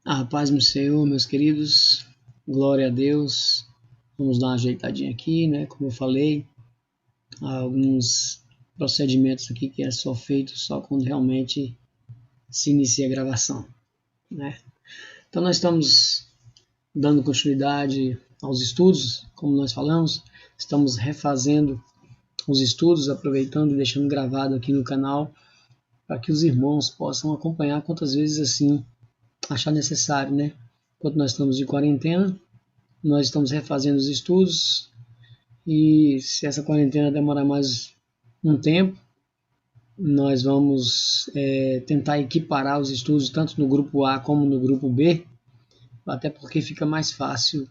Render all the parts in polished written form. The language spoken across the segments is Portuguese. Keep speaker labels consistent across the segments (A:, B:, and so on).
A: A paz do Senhor, meus queridos, glória a Deus. Vamos dar uma ajeitadinha aqui, né? Como eu falei, há alguns procedimentos aqui que é só feito só quando realmente se inicia a gravação, né? Então nós estamos dando continuidade aos estudos, como nós falamos, estamos refazendo os estudos, aproveitando e deixando gravado aqui no canal para que os irmãos possam acompanhar quantas vezes assim achar necessário, né? Enquanto nós estamos de quarentena, nós estamos refazendo os estudos e se essa quarentena demorar mais um tempo, nós vamos tentar equiparar os estudos tanto no grupo A como no grupo B, até porque fica mais fácil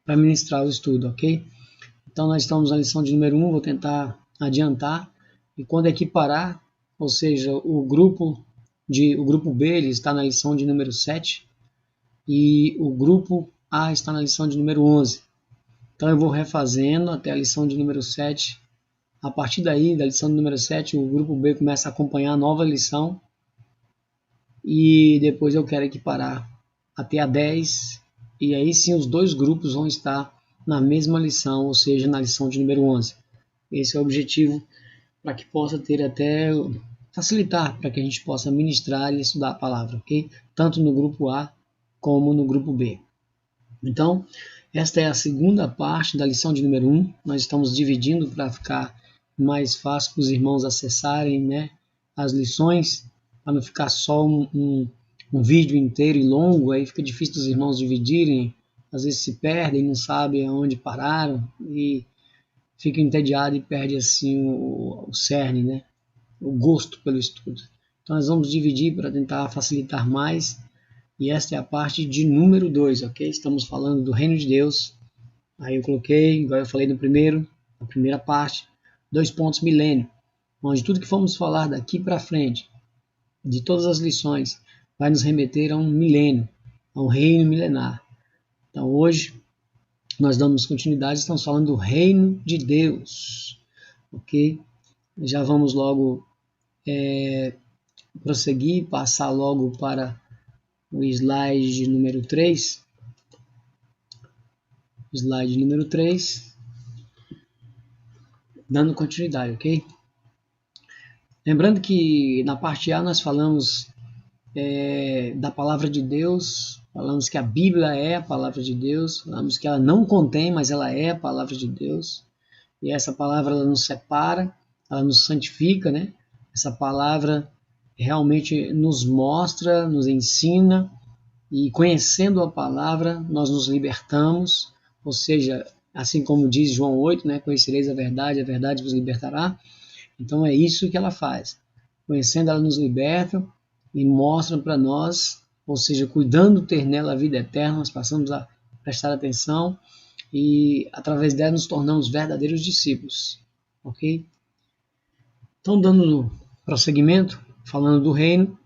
A: para ministrar o estudo, ok? Então nós estamos na lição de número 1, vou tentar adiantar, e quando equiparar, ou seja, o grupo B ele está na lição de número 7 e o grupo A está na lição de número 11. Então eu vou refazendo até a lição de número 7. A partir daí, da lição de número 7, o grupo B começa a acompanhar a nova lição e depois eu quero equiparar até a 10 e aí sim os dois grupos vão estar na mesma lição, ou seja, na lição de número 11. Esse é o objetivo para que possa ter até facilitar para que a gente possa ministrar e estudar a palavra, ok? Tanto no grupo A como no grupo B. Então, esta é a segunda parte da lição de número 1. Nós estamos dividindo para ficar mais fácil para os irmãos acessarem, né, as lições, para não ficar só um vídeo inteiro e longo, aí fica difícil dos irmãos dividirem, às vezes se perdem, não sabem aonde pararam e fica entediado e perde assim o cerne, né, o gosto pelo estudo. Então nós vamos dividir para tentar facilitar mais. E esta é a parte de número 2, ok? Estamos falando do reino de Deus. Aí eu coloquei, igual eu falei no primeiro, na primeira parte, 2 pontos milênio, onde tudo que vamos falar daqui para frente, de todas as lições, vai nos remeter a um milênio, a um reino milenar. Então hoje nós damos continuidade, estamos falando do reino de Deus, ok? Já vamos logo prosseguir, passar logo para o slide número 3. Slide número 3. Dando continuidade, ok? Lembrando que na parte A nós falamos da palavra de Deus, falamos que a Bíblia é a palavra de Deus, falamos que ela não contém, mas ela é a palavra de Deus. E essa palavra ela nos separa, ela nos santifica, né? Essa palavra realmente nos mostra, nos ensina, e conhecendo a palavra nós nos libertamos, ou seja, assim como diz João 8, né, conhecereis a verdade vos libertará. Então é isso que ela faz. Conhecendo, ela nos liberta e mostra para nós, ou seja, cuidando ter nela a vida eterna, nós passamos a prestar atenção e através dela nos tornamos verdadeiros discípulos, ok? Então, dando prosseguimento, falando do reino,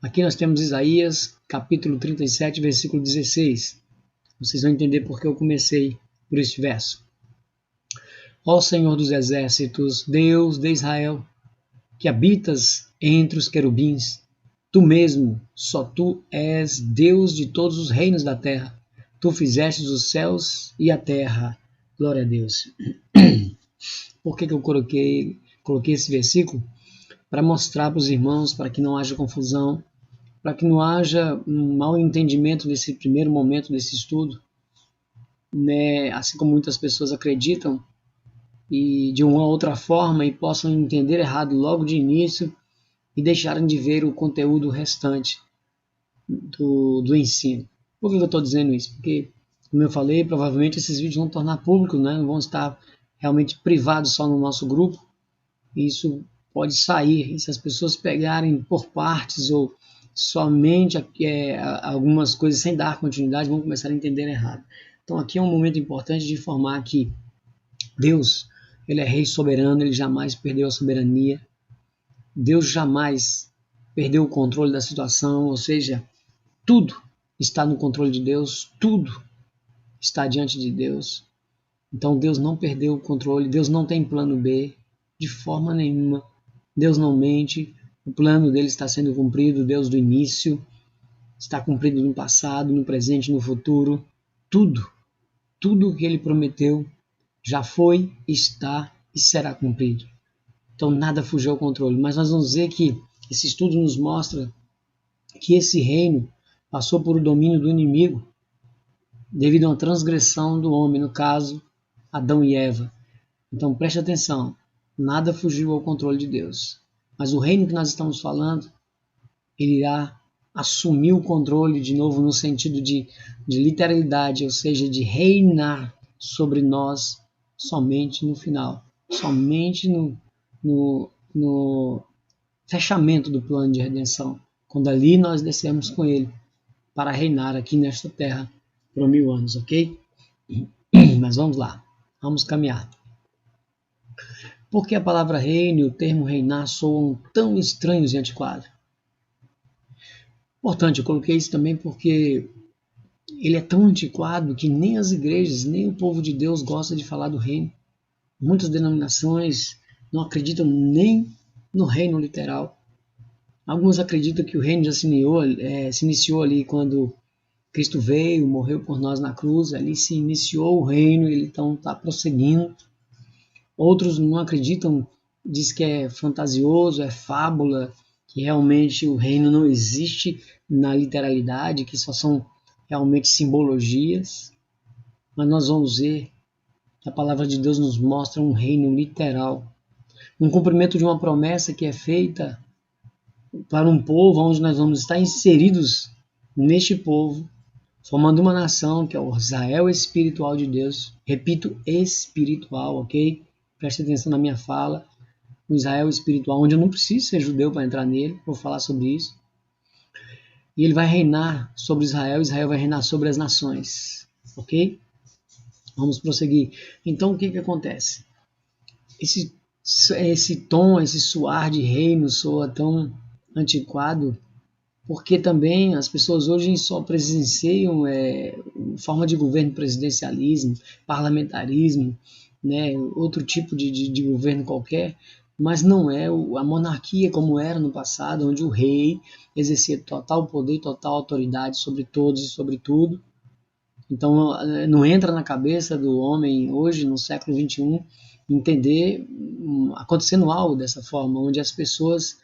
A: aqui nós temos Isaías, capítulo 37, versículo 16. Vocês vão entender porque eu comecei por este verso. Ó Senhor dos exércitos, Deus de Israel, que habitas entre os querubins, tu mesmo, só tu és Deus de todos os reinos da terra. Tu fizestes os céus e a terra. Glória a Deus. Por que eu coloquei esse versículo? Para mostrar para os irmãos, para que não haja confusão, para que não haja um mau entendimento nesse primeiro momento desse estudo, né? Assim como muitas pessoas acreditam, e de uma outra forma e possam entender errado logo de início e deixarem de ver o conteúdo restante do ensino. Por que eu estou dizendo isso? Porque, como eu falei, provavelmente esses vídeos vão tornar públicos, né? Não vão estar realmente privados só no nosso grupo. Isso pode sair, e se as pessoas pegarem por partes ou somente algumas coisas sem dar continuidade, vão começar a entender errado. Então aqui é um momento importante de informar que Deus, ele é rei soberano, ele jamais perdeu a soberania. Deus jamais perdeu o controle da situação, ou seja, tudo está no controle de Deus, tudo está diante de Deus. Então Deus não perdeu o controle, Deus não tem plano B, de forma nenhuma. Deus não mente, o plano dele está sendo cumprido, Deus do início. está cumprido no passado, no presente, no futuro. Tudo o que ele prometeu já foi, está e será cumprido. Então nada fugiu ao controle. Mas nós vamos ver que esse estudo nos mostra que esse reino passou por o domínio do inimigo devido a uma transgressão do homem, no caso, Adão e Eva. Então preste atenção, nada fugiu ao controle de Deus. Mas o reino que nós estamos falando, ele irá assumir o controle de novo no sentido de literalidade, ou seja, de reinar sobre nós somente no final, somente no fechamento do plano de redenção, quando ali nós descermos com ele para reinar aqui nesta terra por 1000 anos, ok? Mas vamos lá, vamos caminhar. Por que a palavra reino e o termo reinar soam tão estranhos e antiquados? Importante, eu coloquei isso também porque ele é tão antiquado que nem as igrejas, nem o povo de Deus gosta de falar do reino. Muitas denominações não acreditam nem no reino literal. Alguns acreditam que o reino já se iniciou ali quando Cristo veio, morreu por nós na cruz, ali se iniciou o reino, ele então está prosseguindo. Outros não acreditam, diz que é fantasioso, é fábula, que realmente o reino não existe na literalidade, que só são realmente simbologias. Mas nós vamos ver que a palavra de Deus nos mostra um reino literal, um cumprimento de uma promessa que é feita para um povo onde nós vamos estar inseridos neste povo, formando uma nação que é o Israel espiritual de Deus. Repito, espiritual, ok? Preste atenção na minha fala. O Israel espiritual, onde eu não preciso ser judeu para entrar nele, vou falar sobre isso. E ele vai reinar sobre Israel, Israel vai reinar sobre as nações, ok? Vamos prosseguir. Então, o que acontece? Esse tom, esse soar de reino soa tão antiquado, porque também as pessoas hoje só presenciam forma de governo, presidencialismo, parlamentarismo, né, outro tipo de governo qualquer, mas não é a monarquia como era no passado, onde o rei exercia total poder, total autoridade sobre todos e sobre tudo. Então não entra na cabeça do homem hoje, no século XXI, entender acontecendo algo dessa forma, onde as pessoas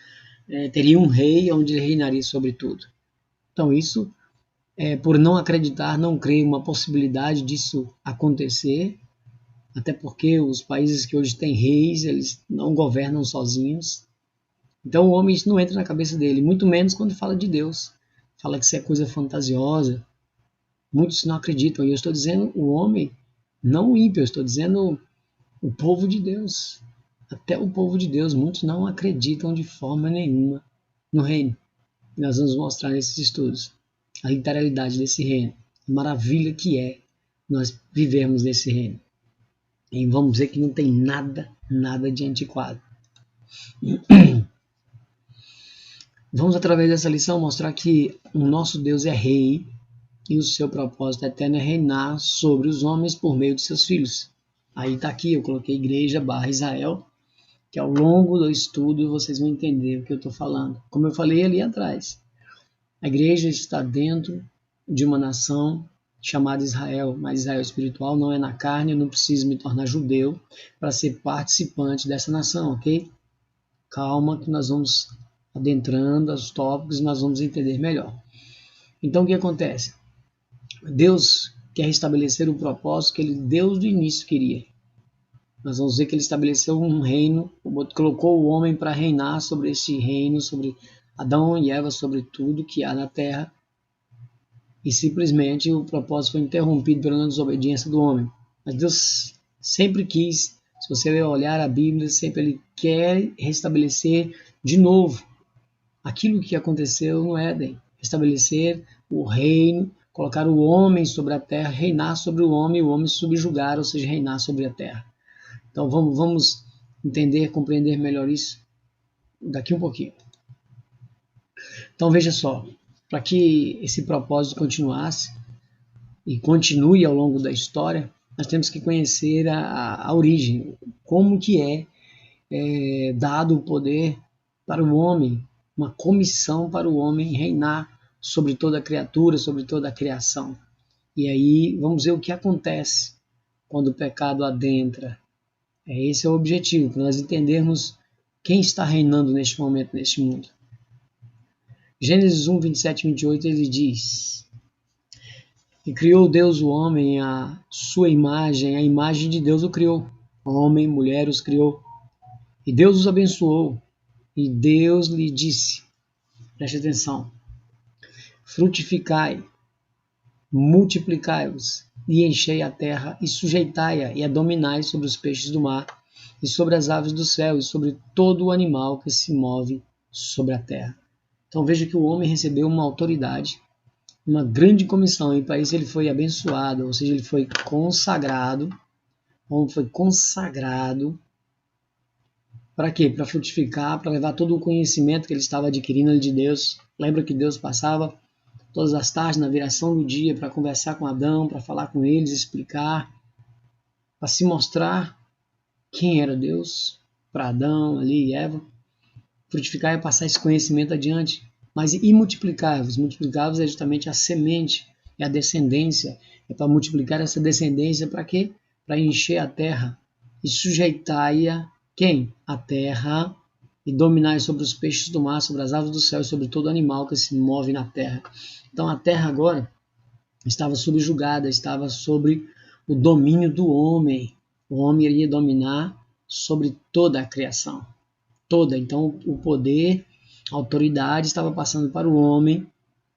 A: teriam um rei onde ele reinaria sobre tudo. Então isso, por não acreditar, não crer uma possibilidade disso acontecer, até porque os países que hoje têm reis, eles não governam sozinhos. Então o homem, isso não entra na cabeça dele, muito menos quando fala de Deus. Fala que isso é coisa fantasiosa. Muitos não acreditam. E eu estou dizendo o homem, não o ímpio, eu estou dizendo o povo de Deus. Até o povo de Deus, muitos não acreditam de forma nenhuma no reino. E nós vamos mostrar nesses estudos a literalidade desse reino, a maravilha que é nós vivermos nesse reino. E vamos dizer que não tem nada de antiquado. Vamos, através dessa lição, mostrar que o nosso Deus é rei e o seu propósito eterno é reinar sobre os homens por meio de seus filhos. Aí está aqui, eu coloquei igreja / Israel, que ao longo do estudo vocês vão entender o que eu estou falando. Como eu falei ali atrás, a igreja está dentro de uma nação chamada Israel, mas Israel espiritual não é na carne, eu não preciso me tornar judeu para ser participante dessa nação, ok? Calma que nós vamos adentrando os tópicos e nós vamos entender melhor. Então o que acontece? Deus quer restabelecer o propósito que ele desde o início queria. Nós vamos ver que ele estabeleceu um reino, colocou o homem para reinar sobre esse reino, sobre Adão e Eva, sobre tudo que há na terra. E simplesmente o propósito foi interrompido pela desobediência do homem. Mas Deus sempre quis, se você olhar a Bíblia, sempre ele quer restabelecer de novo aquilo que aconteceu no Éden. Restabelecer o reino, colocar o homem sobre a terra, reinar sobre o homem subjugar, ou seja, reinar sobre a terra. Então vamos entender, compreender melhor isso daqui um pouquinho. Então veja só, para que esse propósito continuasse e continue ao longo da história, nós temos que conhecer a origem, como que é dado o poder para o homem, uma comissão para o homem reinar sobre toda criatura, sobre toda a criação. E aí vamos ver o que acontece quando o pecado adentra. Esse é o objetivo, para nós entendermos quem está reinando neste momento, neste mundo. Gênesis 1, 27 e 28, ele diz: E criou Deus o homem à sua imagem, a imagem de Deus o criou. Homem e mulher os criou. E Deus os abençoou. E Deus lhe disse, preste atenção, frutificai, multiplicai-vos, e enchei a terra, e sujeitai-a, e a dominai sobre os peixes do mar, e sobre as aves do céu, e sobre todo o animal que se move sobre a terra. Então veja que o homem recebeu uma autoridade, uma grande comissão, e para isso ele foi abençoado, ou seja, ele foi consagrado. O homem foi consagrado para quê? Para frutificar, para levar todo o conhecimento que ele estava adquirindo de Deus. Lembra que Deus passava todas as tardes na viração do dia para conversar com Adão, para falar com eles, explicar, para se mostrar quem era Deus para Adão ali e Eva. Frutificar é passar esse conhecimento adiante. Mas e multiplicar-vos? Multiplicar-vos é justamente a semente, é a descendência. É para multiplicar essa descendência para quê? Para encher a terra e sujeitar-a quem? A terra, e dominar sobre os peixes do mar, sobre as aves do céu e sobre todo animal que se move na terra. Então a terra agora estava subjugada, estava sobre o domínio do homem. O homem iria dominar sobre toda a criação. Toda. Então o poder, a autoridade estava passando para o homem,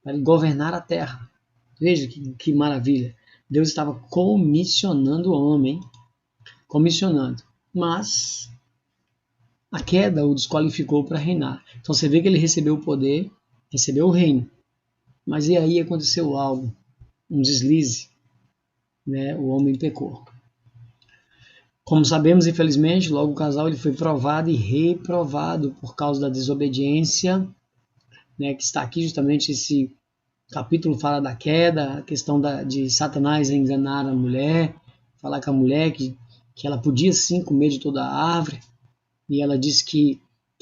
A: para governar a terra. Veja que maravilha. Deus estava comissionando o homem, comissionando. Mas a queda o desqualificou para reinar. Então você vê que ele recebeu o poder, recebeu o reino. Mas e aí aconteceu algo, um deslize, né? O homem pecou. Como sabemos, infelizmente, logo o casal ele foi provado e reprovado por causa da desobediência, né? Que está aqui justamente esse capítulo fala da queda, a questão de Satanás enganar a mulher, falar com a mulher que ela podia sim comer de toda a árvore, e ela disse que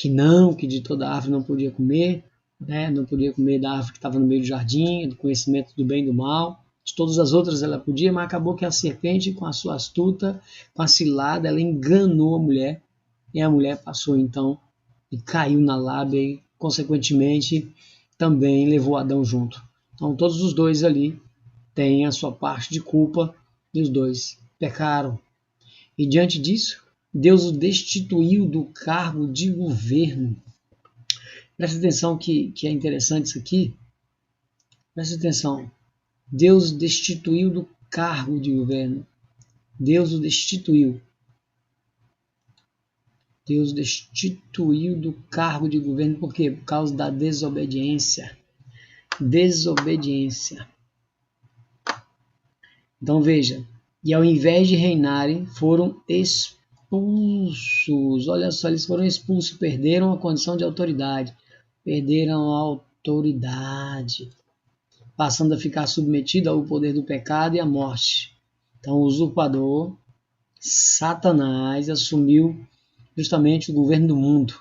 A: não, que de toda a árvore não podia comer, né? Não podia comer da árvore que estava no meio do jardim, do conhecimento do bem e do mal. De todas as outras ela podia, mas acabou que a serpente, com a sua astuta, com a cilada, ela enganou a mulher, e a mulher passou então e caiu na lábia e, consequentemente, também levou Adão junto. Então todos os dois ali têm a sua parte de culpa e os dois pecaram. E diante disso, Deus o destituiu do cargo de governo. Presta atenção que é interessante isso aqui. Presta atenção. Deus destituiu do cargo de governo. Deus o destituiu. Deus destituiu do cargo de governo. Por quê? Por causa da desobediência. Desobediência. Então veja. E ao invés de reinarem, foram expulsos. Olha só, eles foram expulsos, perderam a condição de autoridade. Perderam a autoridade, passando a ficar submetido ao poder do pecado e à morte. Então o usurpador, Satanás, assumiu justamente o governo do mundo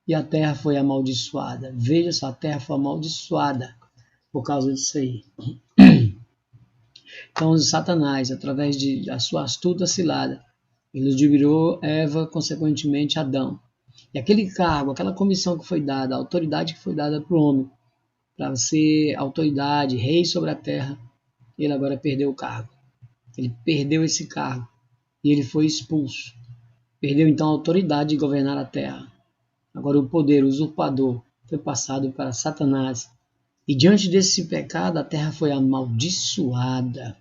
A: e a terra foi amaldiçoada. Veja só, a terra foi amaldiçoada por causa disso aí. Então Satanás, através da sua astuta cilada, ele ludibriou Eva, consequentemente Adão. E aquele cargo, aquela comissão que foi dada, a autoridade que foi dada para o homem, para ser autoridade, rei sobre a terra, ele agora perdeu o cargo. Ele perdeu esse cargo e ele foi expulso. Perdeu então a autoridade de governar a terra. Agora o poder usurpador foi passado para Satanás. E diante desse pecado, a terra foi amaldiçoada.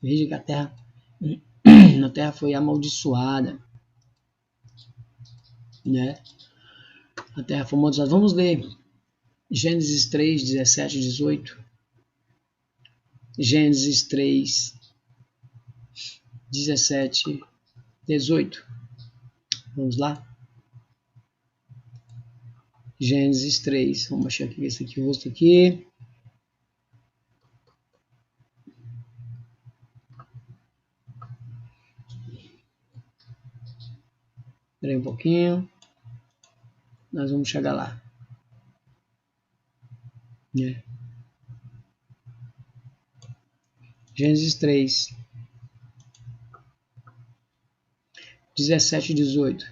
A: Veja que a terra foi amaldiçoada, né? A terra foi amaldiçoada. Vamos ler Gênesis 3, 17 e 18. Gênesis 3, 17, 18. Vamos lá? Gênesis 3. Vamos achar aqui esse aqui, o rosto aqui. Espera aí um pouquinho. Nós vamos chegar lá. Gênesis 3, 17 e 18.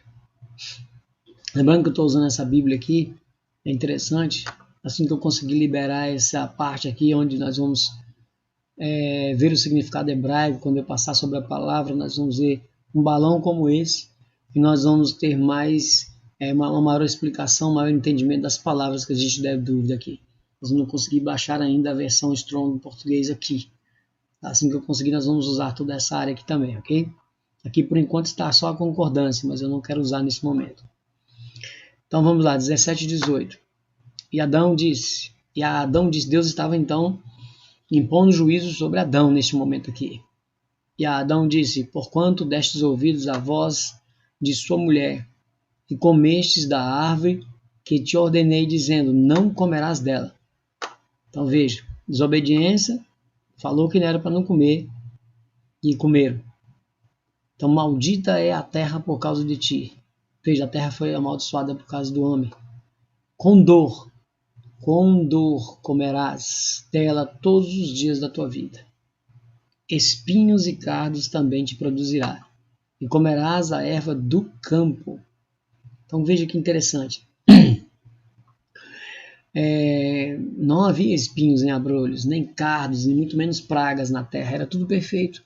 A: Lembrando que eu estou usando essa Bíblia aqui, é interessante, assim que eu conseguir liberar essa parte aqui, onde nós vamos ver o significado hebraico, quando eu passar sobre a palavra, nós vamos ver um balão como esse, e nós vamos ter mais, uma maior explicação, um maior entendimento das palavras que a gente der dúvida aqui. Nós não consegui baixar ainda a versão Strong em português aqui. Assim que eu conseguir, nós vamos usar toda essa área aqui também, ok? Aqui por enquanto está só a concordância, mas eu não quero usar nesse momento. Então vamos lá, 17 e 18. E Adão disse, Deus estava então impondo juízo sobre Adão neste momento aqui. E Adão disse, porquanto destes ouvidos à voz de sua mulher, e comestes da árvore que te ordenei, dizendo, não comerás dela. Então veja, desobediência, falou que não era para não comer, e comeram. Então maldita é a terra por causa de ti. Veja, a terra foi amaldiçoada por causa do homem. Com dor comerás dela todos os dias da tua vida. Espinhos e cardos também te produzirá, e comerás a erva do campo. Então veja que interessante. Não havia espinhos nem abrolhos, nem cardos, nem muito menos pragas na terra. Era tudo perfeito.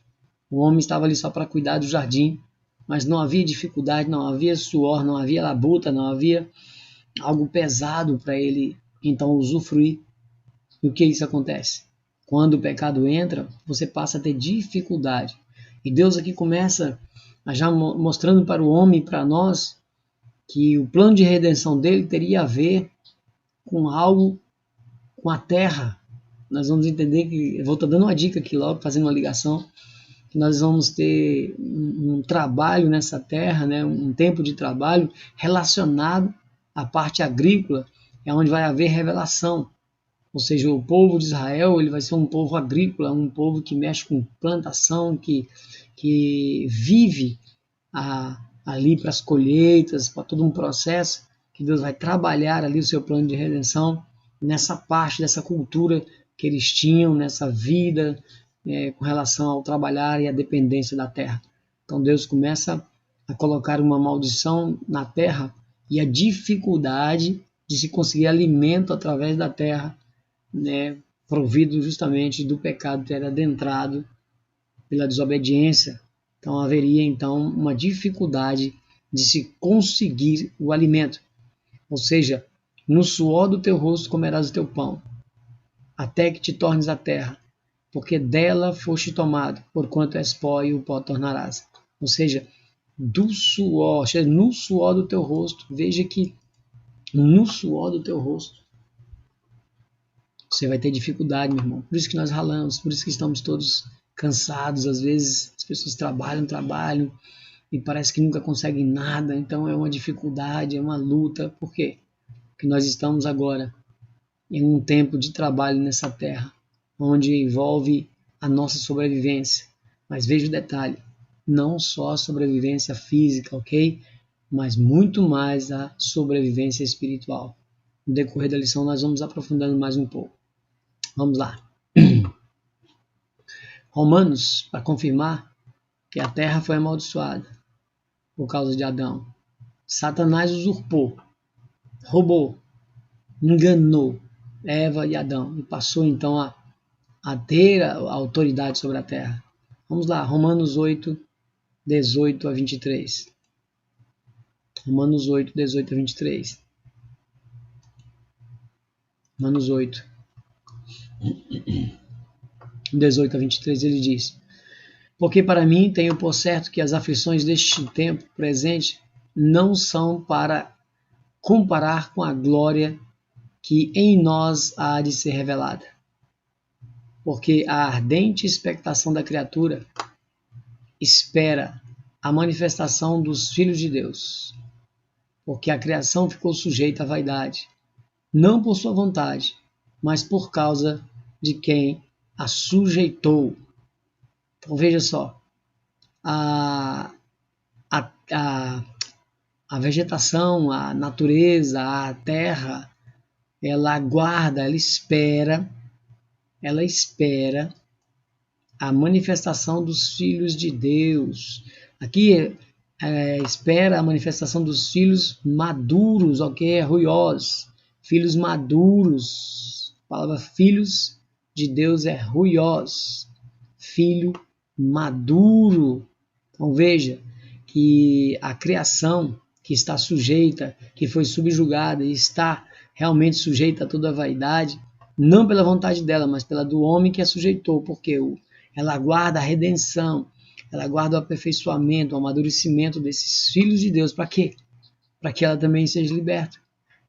A: O homem estava ali só para cuidar do jardim, mas não havia dificuldade, não havia suor, não havia labuta, não havia algo pesado para ele então usufruir. E o que isso acontece? Quando o pecado entra, você passa a ter dificuldade. E Deus aqui começa já mostrando para o homem e para nós que o plano de redenção dele teria a ver com algo, com a terra. Nós vamos entender que, eu vou estar dando uma dica aqui logo, fazendo uma ligação, que nós vamos ter um trabalho nessa terra, né, um tempo de trabalho relacionado à parte agrícola, é onde vai haver revelação. Ou seja, o povo de Israel ele vai ser um povo agrícola, um povo que mexe com plantação, que vive ali para as colheitas, para todo um processo, que Deus vai trabalhar ali o seu plano de redenção, nessa parte dessa cultura que eles tinham, nessa vida, com relação ao trabalhar e à dependência da terra. Então Deus começa a colocar uma maldição na terra e a dificuldade de se conseguir alimento através da terra, né, provido justamente do pecado ter adentrado pela desobediência. Então haveria então uma dificuldade de se conseguir o alimento. Ou seja, no suor do teu rosto comerás o teu pão, até que te tornes a terra, porque dela foste tomado, porquanto és pó e o pó tornarás. Ou seja, do suor, no suor do teu rosto, veja que no suor do teu rosto você vai ter dificuldade, meu irmão. Por isso que nós ralamos, por isso que estamos todos cansados. Às vezes as pessoas trabalham e parece que nunca conseguem nada. Então é uma dificuldade, é uma luta. Por quê? Porque nós estamos agora em um tempo de trabalho nessa terra, onde envolve a nossa sobrevivência. Mas veja o detalhe, não só a sobrevivência física, ok? Mas muito mais a sobrevivência espiritual. No decorrer da lição nós vamos aprofundando mais um pouco. Vamos lá. Romanos, para confirmar que a terra foi amaldiçoada por causa de Adão. Satanás usurpou, roubou, enganou Eva e Adão e passou então a ter a autoridade sobre a terra. Vamos lá, Romanos 8, 18 a 23. Romanos 8, 18 a 23. Romanos 8, 18 a 23, ele diz: porque para mim tenho por certo que as aflições deste tempo presente não são para comparar com a glória que em nós há de ser revelada. Porque a ardente expectação da criatura espera a manifestação dos filhos de Deus. Porque a criação ficou sujeita à vaidade, não por sua vontade, mas por causa de quem a sujeitou. Então veja só, a vegetação, a natureza, a terra, ela aguarda, ela espera a manifestação dos filhos de Deus. Aqui espera a manifestação dos filhos maduros, ok? Ruiós, filhos maduros. A palavra filhos de Deus é ruiós, filho maduro. Então veja que a criação que está sujeita, que foi subjugada e está realmente sujeita a toda a vaidade, não pela vontade dela, mas pela do homem que a sujeitou, porque ela aguarda a redenção, ela aguarda o aperfeiçoamento, o amadurecimento desses filhos de Deus. Para quê? Para que ela também seja liberta.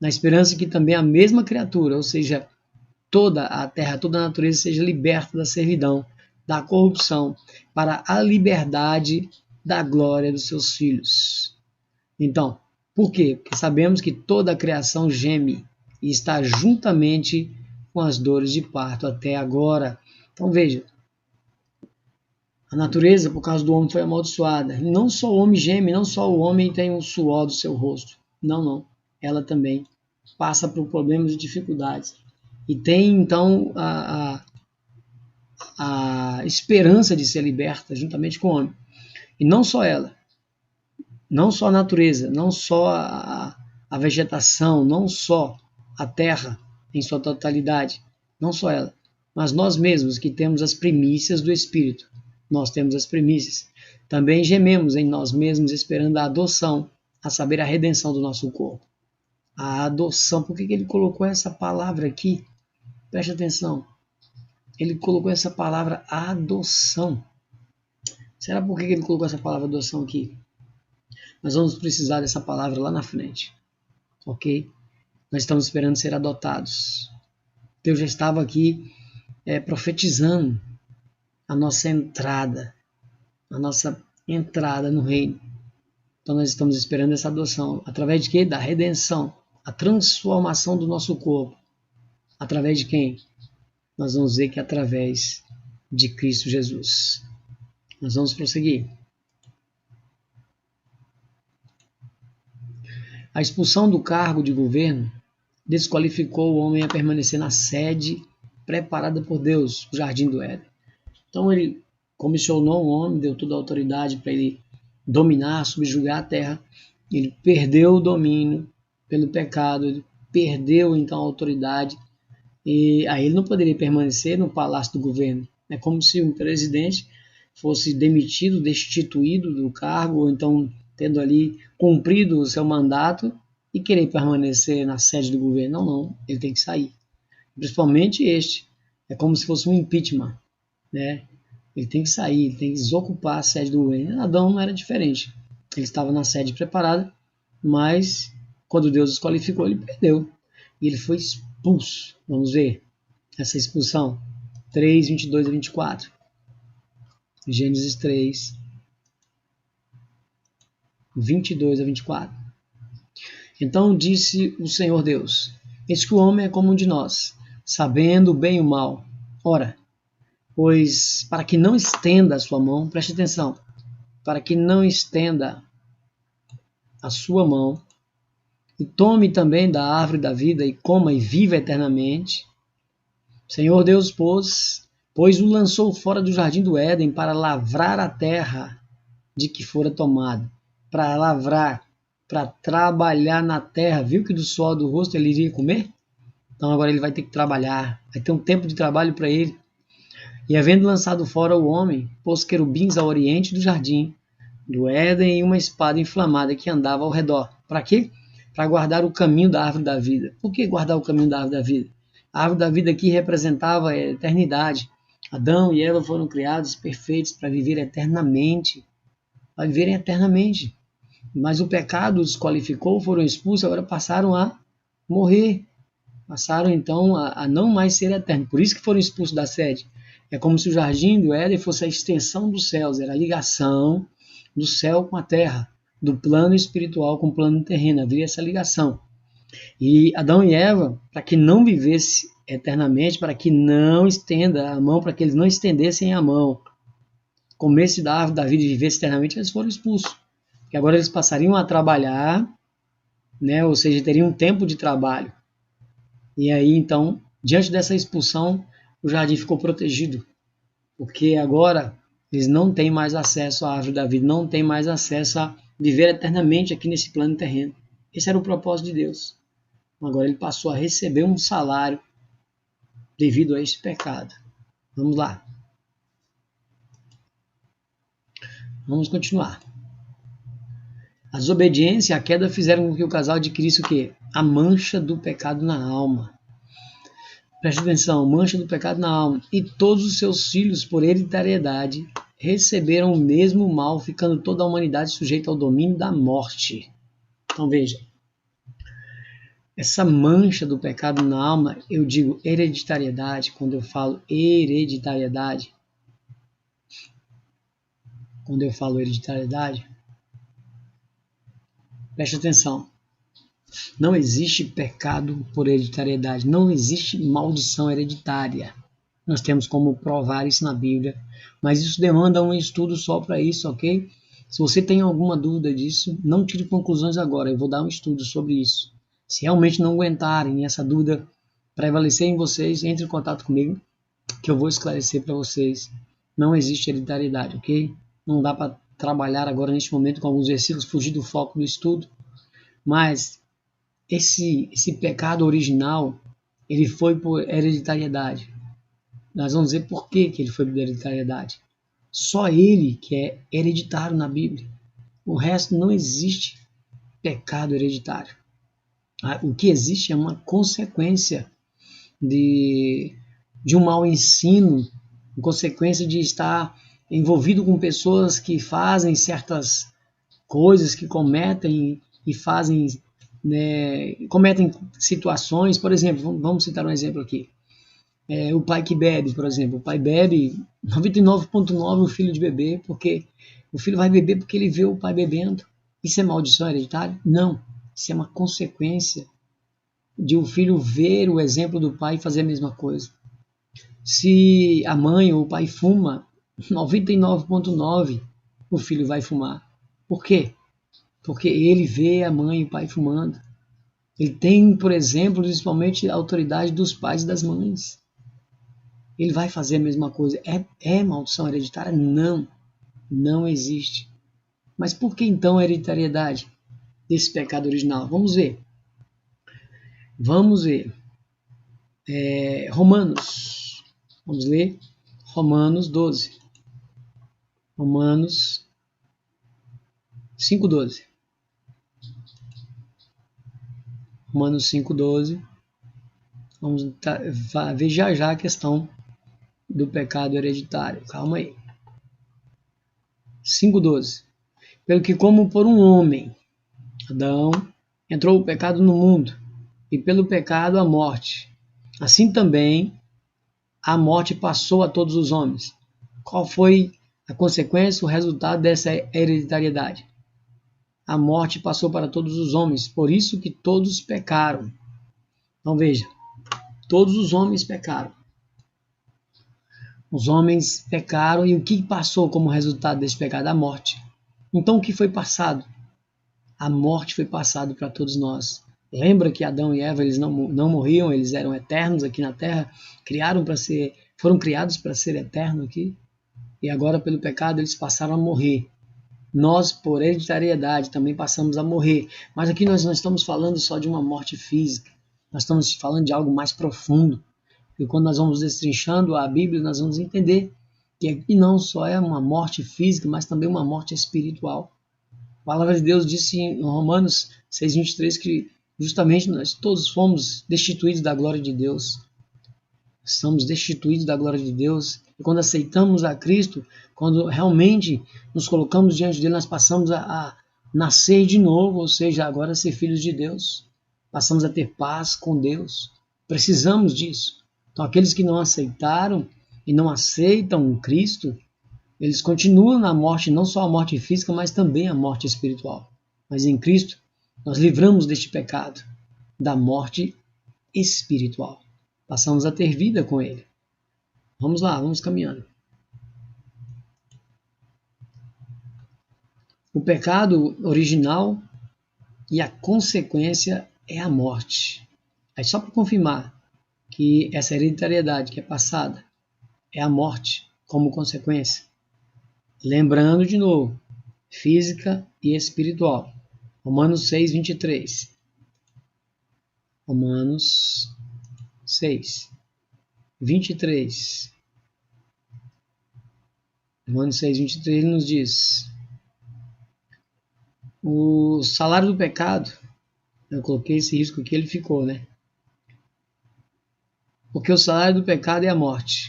A: Na esperança que também a mesma criatura, ou seja, toda a terra, toda a natureza seja liberta da servidão, da corrupção, para a liberdade da glória dos seus filhos. Então, por quê? Porque sabemos que toda a criação geme e está juntamente com as dores de parto até agora. Então veja, a natureza, por causa do homem, foi amaldiçoada. Não só o homem geme, não só o homem tem um suor do seu rosto. Não, não. Ela também passa por problemas e dificuldades. E tem, então, a esperança de ser liberta juntamente com o homem. E não só ela. Não só a natureza, não só a vegetação, não só a terra em sua totalidade. Não só ela. Mas nós mesmos que temos as primícias do Espírito. Nós temos as primícias. Também gememos em nós mesmos esperando a adoção, a saber, a redenção do nosso corpo. A adoção. Por que ele colocou essa palavra aqui? Preste atenção. Ele colocou essa palavra adoção. Será por que ele colocou essa palavra adoção aqui? Nós vamos precisar dessa palavra lá na frente. Ok? Nós estamos esperando ser adotados. Deus já estava aqui profetizando a nossa entrada no reino. Então nós estamos esperando essa adoção. Através de quê? Da redenção. A transformação do nosso corpo. Através de quem? Nós vamos ver que é através de Cristo Jesus. Nós vamos prosseguir. A expulsão do cargo de governo desqualificou o homem a permanecer na sede preparada por Deus, o jardim do Éden. Então ele comissionou o homem, deu toda a autoridade para ele dominar, subjugar a terra. Ele perdeu o domínio pelo pecado, ele perdeu então a autoridade, e aí ele não poderia permanecer no palácio do governo. É como se um presidente fosse demitido, destituído do cargo, ou então tendo ali cumprido o seu mandato e querer permanecer na sede do governo. Não, não, ele tem que sair. Principalmente este. É como se fosse um impeachment, né? Ele tem que sair, ele tem que desocupar a sede do governo. Adão não era diferente. Ele estava na sede preparada, mas quando Deus desqualificou, ele perdeu. E ele foi expulso. Vamos ver essa expulsão. 3, 22 a 24. Gênesis 3, 22 a 24. Então disse o Senhor Deus: eis que o homem é como um de nós, sabendo o bem e o mal. Ora, pois para que não estenda a sua mão, preste atenção, para que não estenda a sua mão, e tome também da árvore da vida, e coma e viva eternamente. Senhor Deus, pois o lançou fora do jardim do Éden para lavrar a terra de que fora tomado, para lavrar, para trabalhar na terra. Viu que do suor do rosto ele iria comer? Então agora ele vai ter que trabalhar, vai ter um tempo de trabalho para ele. E havendo lançado fora o homem, pôs querubins ao oriente do jardim do Éden e uma espada inflamada que andava ao redor. Para quê? Para guardar o caminho da árvore da vida. Por que guardar o caminho da árvore da vida? A árvore da vida aqui representava a eternidade. Adão e Eva foram criados perfeitos para viver eternamente. Para viverem eternamente. Mas o pecado os desqualificou, foram expulsos, agora passaram a morrer. Passaram então a não mais ser eternos. Por isso que foram expulsos da sede. É como se o jardim do Éden fosse a extensão dos céus, era a ligação do céu com a terra, do plano espiritual com o plano terreno, havia essa ligação. E Adão e Eva, para que não vivesse eternamente, para que não estenda a mão, para que eles não estendessem a mão, comesse da árvore da vida e vivesse eternamente, eles foram expulsos. E agora eles passariam a trabalhar, né? Ou seja, teriam um tempo de trabalho. E aí, então, diante dessa expulsão, o jardim ficou protegido. porque agora eles não têm mais acesso à árvore da vida, não têm mais acesso a viver eternamente aqui nesse plano terreno. Esse era o propósito de Deus. Agora ele passou a receber um salário devido a esse pecado. Vamos lá. Vamos continuar. A desobediência e a queda fizeram com que o casal adquirisse o quê? A mancha do pecado na alma. Preste atenção, mancha do pecado na alma. E todos os seus filhos, por hereditariedade, receberam o mesmo mal, ficando toda a humanidade sujeita ao domínio da morte. Então veja, essa mancha do pecado na alma, eu digo hereditariedade, quando eu falo hereditariedade, preste atenção, não existe pecado por hereditariedade, não existe maldição hereditária. Nós temos como provar isso na Bíblia, mas isso demanda um estudo só para isso, ok? Se você tem alguma dúvida disso, não tire conclusões agora, eu vou dar um estudo sobre isso. Se realmente não aguentarem essa dúvida prevalecer em vocês, entre em contato comigo, que eu vou esclarecer para vocês. Não existe hereditariedade, ok? Não dá para trabalhar agora neste momento com alguns versículos, fugir do foco do estudo, mas esse pecado original, ele foi por hereditariedade. Nós vamos ver por que ele foi por hereditariedade. Só ele que é hereditário na Bíblia. O resto não existe pecado hereditário. O que existe é uma consequência de um mau ensino, consequência de estar envolvido com pessoas que fazem certas coisas, que cometem e fazem, né, cometem situações, por exemplo, vamos citar um exemplo aqui, o pai que bebe, por exemplo, o pai bebe 99,9% o filho de beber, porque o filho vai beber porque ele vê o pai bebendo. Isso é maldição hereditária? Não, isso é uma consequência de o filho ver o exemplo do pai e fazer a mesma coisa. Se a mãe ou o pai fuma, 99,9% o filho vai fumar. Por quê? Porque ele vê a mãe e o pai fumando. Ele tem, por exemplo, principalmente a autoridade dos pais e das mães. Ele vai fazer a mesma coisa. É maldição hereditária? Não, não existe. Mas por que então a hereditariedade desse pecado original? Vamos ver. Romanos. Vamos ler Romanos 12. Romanos 5,12. Romanos 5,12. Vamos ver já a questão do pecado hereditário. Calma aí. 5,12. Pelo que como por um homem, Adão, entrou o pecado no mundo, e pelo pecado a morte. Assim também a morte passou a todos os homens. Qual foi a consequência, o resultado dessa hereditariedade? A morte passou para todos os homens, por isso que todos pecaram. Então veja, todos os homens pecaram. Os homens pecaram e o que passou como resultado desse pecado? A morte. Então o que foi passado? A morte foi passada para todos nós. Lembra que Adão e Eva eles não morriam, eles eram eternos aqui na Terra, foram criados para ser eternos aqui, e agora pelo pecado eles passaram a morrer. Nós, por hereditariedade, também passamos a morrer, mas aqui nós não estamos falando só de uma morte física, nós estamos falando de algo mais profundo, e quando nós vamos destrinchando a Bíblia, nós vamos entender que aqui não só é uma morte física, mas também uma morte espiritual. A palavra de Deus disse em Romanos 6,23 que justamente nós todos fomos destituídos da glória de Deus. Estamos destituídos da glória de Deus. E quando aceitamos a Cristo, quando realmente nos colocamos diante dele, nós passamos a nascer de novo, ou seja, agora ser filhos de Deus. Passamos a ter paz com Deus. Precisamos disso. Então aqueles que não aceitaram e não aceitam Cristo, eles continuam na morte, não só a morte física, mas também a morte espiritual. Mas em Cristo, nós livramos deste pecado, da morte espiritual. Passamos a ter vida com Ele. Vamos lá, vamos caminhando. O pecado original e a consequência é a morte. Aí só para confirmar que essa hereditariedade que é passada é a morte. como consequência. Lembrando de novo, física e espiritual. Romanos 6, 23. Romanos 6, 23. Romanos 6, 23 nos diz: o salário do pecado, eu coloquei esse risco aqui, ele ficou, né? Porque o salário do pecado é a morte,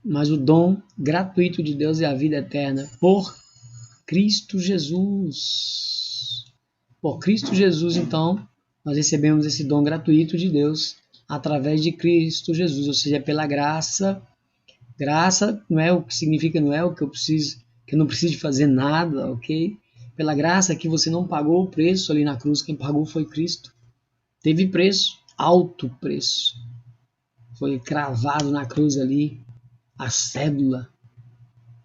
A: mas o dom gratuito de Deus é a vida eterna por Cristo Jesus. Por Cristo Jesus, então, nós recebemos esse dom gratuito de Deus através de Cristo Jesus, ou seja, pela graça. Graça não é o que significa, não é o que eu preciso, que eu não preciso de fazer nada, ok? Pela graça que você não pagou o preço ali na cruz, quem pagou foi Cristo. Teve preço, alto preço. Foi cravado na cruz ali a cédula.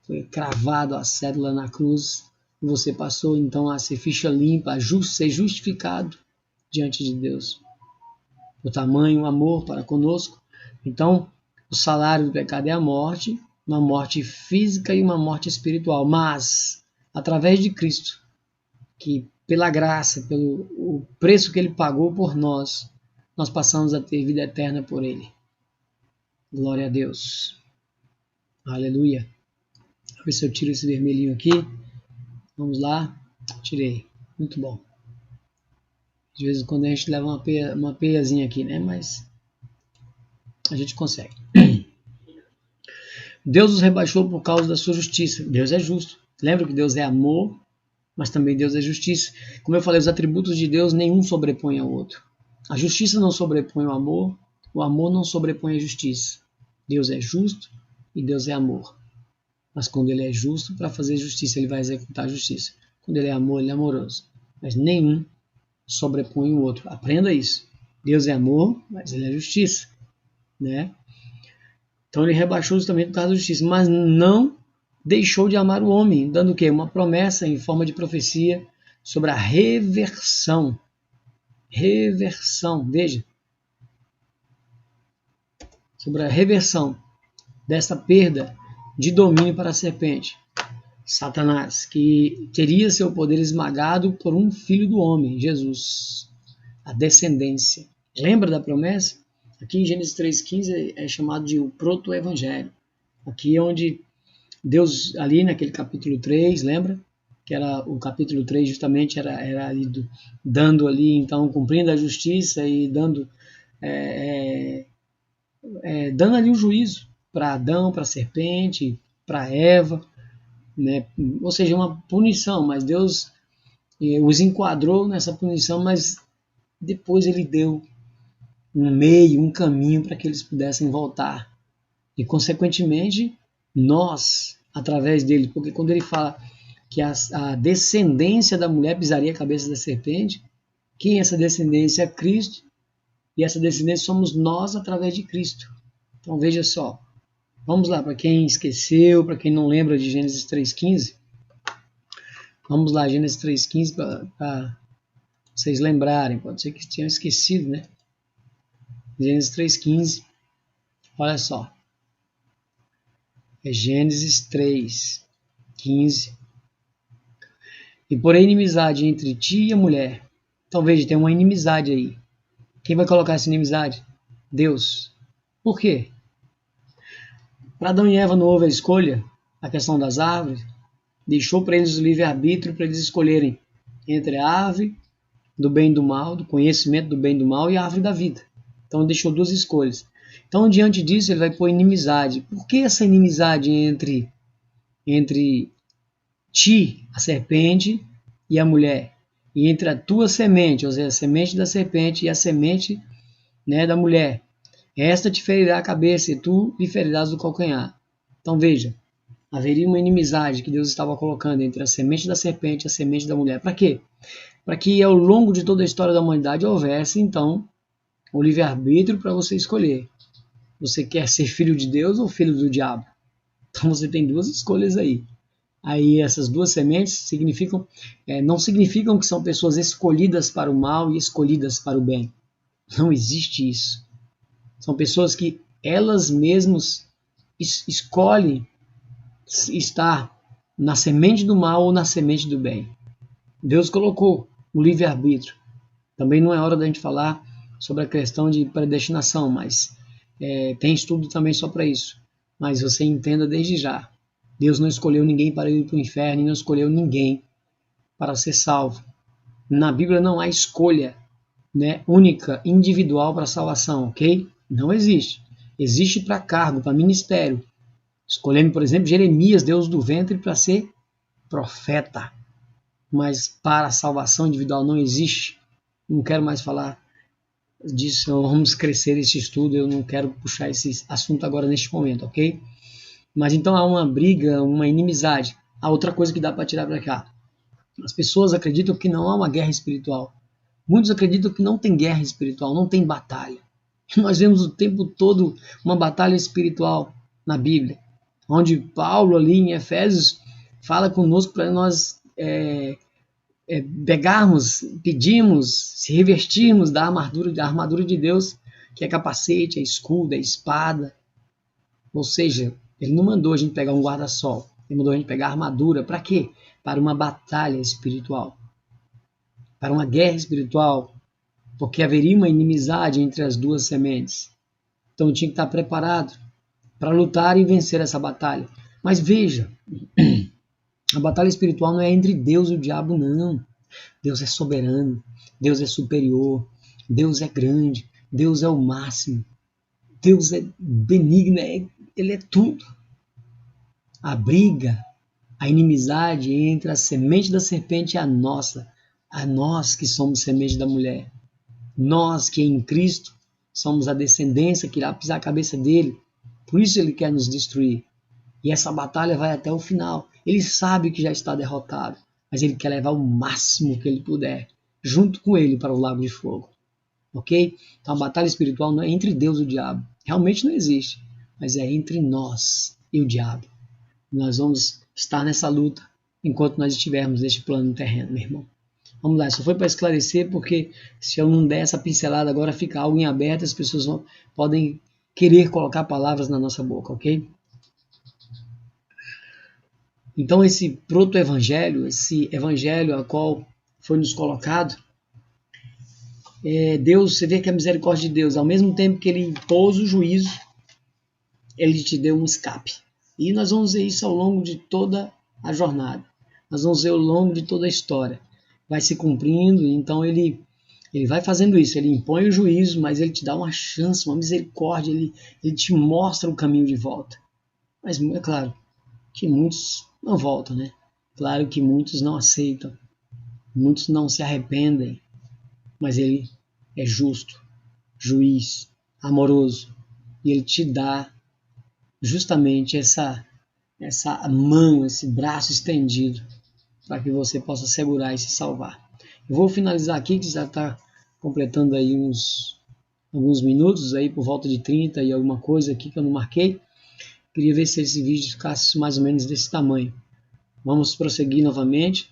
A: Foi cravado a cédula na cruz. E você passou então a ser ficha limpa, a ser justificado diante de Deus. O tamanho, o amor para conosco. Então, o salário do pecado é a morte, uma morte física e uma morte espiritual. Mas, através de Cristo, que pela graça, pelo o preço que Ele pagou por nós, nós passamos a ter vida eterna por Ele. Glória a Deus. Aleluia. Vou ver se eu tiro esse vermelhinho aqui. Vamos lá. Tirei. Muito bom. De vez em quando a gente leva uma peiazinha aqui, né? Mas a gente consegue. Deus os rebaixou por causa da sua justiça. Deus é justo. Lembra que Deus é amor, mas também Deus é justiça. Como eu falei, os atributos de Deus, nenhum sobrepõe ao outro. A justiça não sobrepõe o amor não sobrepõe a justiça. Deus é justo e Deus é amor. Mas quando Ele é justo, para fazer justiça, Ele vai executar a justiça. Quando Ele é amor, Ele é amoroso. Mas nenhum sobrepõe o outro. Aprenda isso. Deus é amor, mas Ele é justiça, né? Então Ele rebaixou justamente por causa da justiça, mas não deixou de amar o homem, dando o quê? Uma promessa em forma de profecia sobre a reversão. Reversão, veja. Sobre a reversão dessa perda de domínio para a serpente. Satanás, que teria seu poder esmagado por um filho do homem, Jesus, a descendência. Lembra da promessa? Aqui em Gênesis 3,15 é chamado de o proto-evangelho. Aqui é onde Deus, ali naquele capítulo 3, lembra? Que era o capítulo 3 justamente era ali dando ali, então, cumprindo a justiça e dando ali o juízo para Adão, para a serpente, para Eva, né? Ou seja, uma punição, mas Deus os enquadrou nessa punição, mas depois Ele deu um meio, um caminho para que eles pudessem voltar. E, consequentemente, nós, através dele, porque quando ele fala que a descendência da mulher pisaria a cabeça da serpente, quem é essa descendência? É Cristo, e essa descendência somos nós através de Cristo. Então, veja só. Vamos lá, para quem esqueceu, para quem não lembra de Gênesis 3,15. Vamos lá, Gênesis 3,15, para vocês lembrarem. Pode ser que tenham esquecido, né? Gênesis 3,15. Olha só. É Gênesis 3,15. E porém inimizade entre ti e a mulher. Então veja, tem uma inimizade aí. Quem vai colocar essa inimizade? Deus. Por quê? Para Adão e Eva não houve a escolha, a questão das árvores, deixou para eles o livre-arbítrio para eles escolherem entre a árvore do bem e do mal, do conhecimento do bem e do mal, e a árvore da vida. Então deixou duas escolhas. Então, diante disso, ele vai pôr inimizade. Por que essa inimizade entre ti, a serpente, e a mulher? E entre a tua semente, ou seja, a semente da serpente e a semente, né, da mulher. Esta te ferirá a cabeça e tu lhe ferirás o calcanhar. Então veja, haveria uma inimizade que Deus estava colocando entre a semente da serpente e a semente da mulher. Para quê? Para que ao longo de toda a história da humanidade houvesse, então, o livre-arbítrio para você escolher. Você quer ser filho de Deus ou filho do diabo? Então você tem duas escolhas aí. Aí essas duas sementes não significam que são pessoas escolhidas para o mal e escolhidas para o bem. Não existe isso. São pessoas que elas mesmas escolhem estar na semente do mal ou na semente do bem. Deus colocou o livre-arbítrio. Também não é hora da gente falar sobre a questão de predestinação, mas tem estudo também só para isso. Mas você entenda desde já. Deus não escolheu ninguém para ir para o inferno e não escolheu ninguém para ser salvo. Na Bíblia não há escolha, né, única, individual para salvação, ok? Não existe. Existe para cargo, para ministério. Escolhendo, por exemplo, Jeremias, Deus do ventre, para ser profeta. Mas para a salvação individual não existe. Não quero mais falar disso, vamos crescer esse estudo, eu não quero puxar esse assunto agora neste momento, ok? Mas então há uma briga, uma inimizade. Há outra coisa que dá para tirar para cá. As pessoas acreditam que não há uma guerra espiritual. Muitos acreditam que não tem guerra espiritual, não tem batalha. Nós vemos o tempo todo uma batalha espiritual na Bíblia, onde Paulo ali em Efésios fala conosco para nós pegarmos, pedimos, se revestirmos da armadura de Deus, que é capacete, é escudo, é espada. Ou seja, ele não mandou a gente pegar um guarda-sol, ele mandou a gente pegar a armadura. Para quê? Para uma batalha espiritual, para uma guerra espiritual, porque haveria uma inimizade entre as duas sementes. Então tinha que estar preparado para lutar e vencer essa batalha. Mas veja, a batalha espiritual não é entre Deus e o diabo, não. Deus é soberano, Deus é superior, Deus é grande, Deus é o máximo, Deus é benigno, Ele é tudo. A briga, a inimizade entre a semente da serpente e a nós que somos semente da mulher, nós que em Cristo somos a descendência que irá pisar a cabeça dele, por isso ele quer nos destruir. E essa batalha vai até o final. Ele sabe que já está derrotado, mas ele quer levar o máximo que ele puder, junto com ele, para o lago de fogo. Ok? Então a batalha espiritual não é entre Deus e o diabo. Realmente não existe, mas é entre nós e o diabo. Nós vamos estar nessa luta enquanto nós estivermos neste plano terreno, meu irmão. Vamos lá, só foi para esclarecer, porque se eu não der essa pincelada agora, fica algo em aberto, as pessoas podem querer colocar palavras na nossa boca, ok? Então esse proto-evangelho, esse evangelho a qual foi nos colocado, Deus, você vê que a misericórdia de Deus, ao mesmo tempo que ele impôs o juízo, ele te deu um escape. E nós vamos ver isso ao longo de toda a jornada. Nós vamos ver ao longo de toda a história. Vai se cumprindo, então ele vai fazendo isso. Ele impõe o juízo, mas ele te dá uma chance, uma misericórdia, ele te mostra o caminho de volta. Mas é claro que muitos não voltam, né? Claro que muitos não aceitam, muitos não se arrependem, mas ele é justo, juiz, amoroso, e ele te dá justamente essa mão, esse braço estendido, para que você possa segurar e se salvar. Eu vou finalizar aqui, que já está completando aí alguns minutos, aí por volta de 30 e alguma coisa aqui que eu não marquei. Queria ver se esse vídeo ficasse mais ou menos desse tamanho. Vamos prosseguir novamente.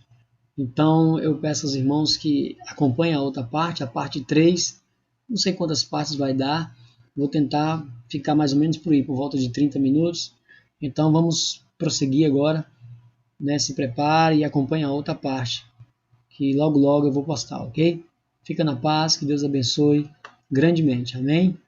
A: Então eu peço aos irmãos que acompanhem a outra parte, a parte 3. Não sei quantas partes vai dar. Vou tentar ficar mais ou menos por aí, por volta de 30 minutos. Então vamos prosseguir agora, né? Se prepare e acompanhe a outra parte, que logo logo eu vou postar, ok? Fica na paz, que Deus abençoe grandemente. Amém?